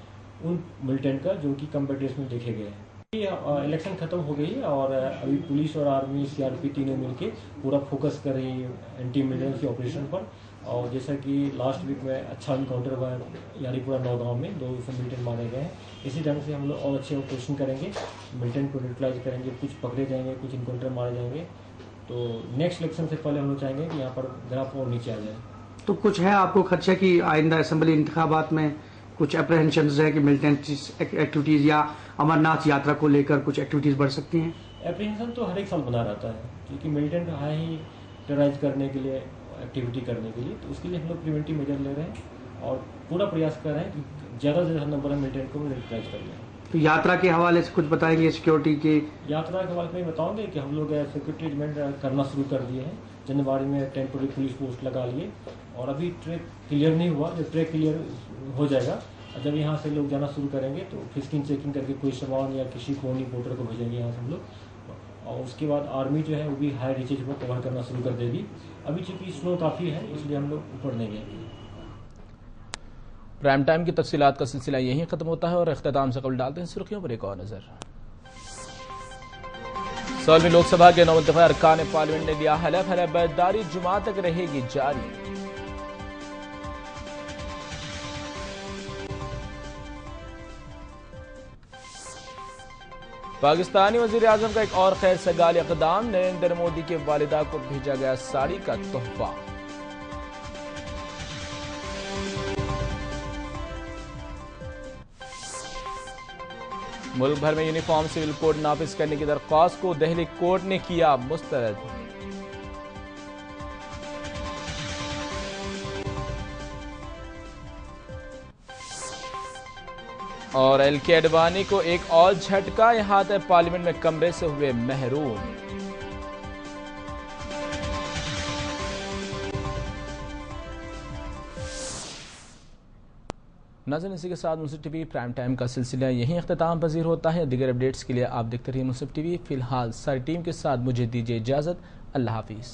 उन मिलिटेंट का जो कि कम्बेटिव्स में देखे गए हैं। इलेक्शन खत्म हो गई है और अभी पुलिस और आर्मी, सीआरपी तीनों मिलके पूरा फोकस कर रही है एंटी मिलिटेंसी ऑपरेशन पर। और जैसा कि लास्ट वीक में अच्छा इनकाउंटर हुआ है यारीपुरा नौगांव में, 2 मिलिटेंट मारे गए हैं। इसी ढंग से हम लोग और अच्छे ऑपरेशन करेंगे, मिलिटेंट को न्यूट्रलाइज करेंगे, कुछ पकड़े जाएंगे, कुछ इनकाउंटर मारे जाएंगे। तो नेक्स्ट इलेक्शन से पहले हम लोग चाहेंगे कि यहाँ पर ग्राफ और नीचे आ जाए। तो कुछ है आपको खदशा कि आइंदा असेंबली इंतखाबात में कुछ अप्रहेंशंस है कि मिलिटेंट एक्टिविटीज या अमरनाथ यात्रा को लेकर कुछ एक्टिविटीज बढ़ सकती हैं? एप्रीहेंशन तो हर एक साल बना रहता है, क्योंकि मिलिटेंट है ही टेरराइज करने के लिए, एक्टिविटी करने के लिए, तो उसके लिए हम लोग प्रिवेंटिव मेजर ले रहे हैं और पूरा प्रयास कर रहे हैं कि ज़्यादा से ज़्यादा नंबर में मिलिटेंट को न्यूट्रलाइज कर लें। तो यात्रा के हवाले से कुछ बताएंगे? सिक्योरिटी के यात्रा के हवाले में बताऊंगे कि हम लोग सिक्योरिटी अरेंजमेंट करना शुरू कर दिए हैं। जनवरी में टेम्पोररी पुलिस पोस्ट लगा लिए और अभी ट्रैक क्लियर नहीं हुआ, जब ट्रैक क्लियर हो जाएगा, जब यहाँ से लोग जाना शुरू करेंगे तो फिस्किंग चेकिंग करके कोई सामान या किसी कोनी वोटर को भेजेंगे यहाँ से हम लोग। और उसके बाद आर्मी जो है वो भी हाई रीचेज पर कवर करना शुरू कर देगी। अभी चूंकि स्नो काफ़ी है इसलिए हम लोग ऊपर नहीं गए। प्राइम टाइम की तफसीलात का सिलसिला यहीं खत्म होता है और अख्ताम से कबल डालते हैं सुर्खियों पर एक और नजर। 16वीं लोकसभा के 9 दफा अरकान पार्लियामेंट ने लिया हलफ, हलफबरदारी जुमा तक रहेगी जारी। पाकिस्तानी वजीर आजम का एक और खैर सगाल इक़दाम, नरेंद्र मोदी के वालिदा को भेजा गया साड़ी का तोहफा। मुल्क भर में यूनिफॉर्म सिविल कोड नाफिज करने की दरख्वास्त को दिल्ली कोर्ट ने किया मुस्तरद। और एलके अडवाणी को एक और झटका, यहां तक पार्लियामेंट में कमरे से हुए महरूम। नाज़रीन, इसी के साथ मुंसिफ टीवी प्राइम टाइम का सिलसिला यहीं अख्ताम पजीर होता है। दीगर अपडेट्स के लिए आप देखते रहिए मुंसिफ टीवी। फिलहाल सारी टीम के साथ मुझे दीजिए इजाजत। अल्लाह हाफिज।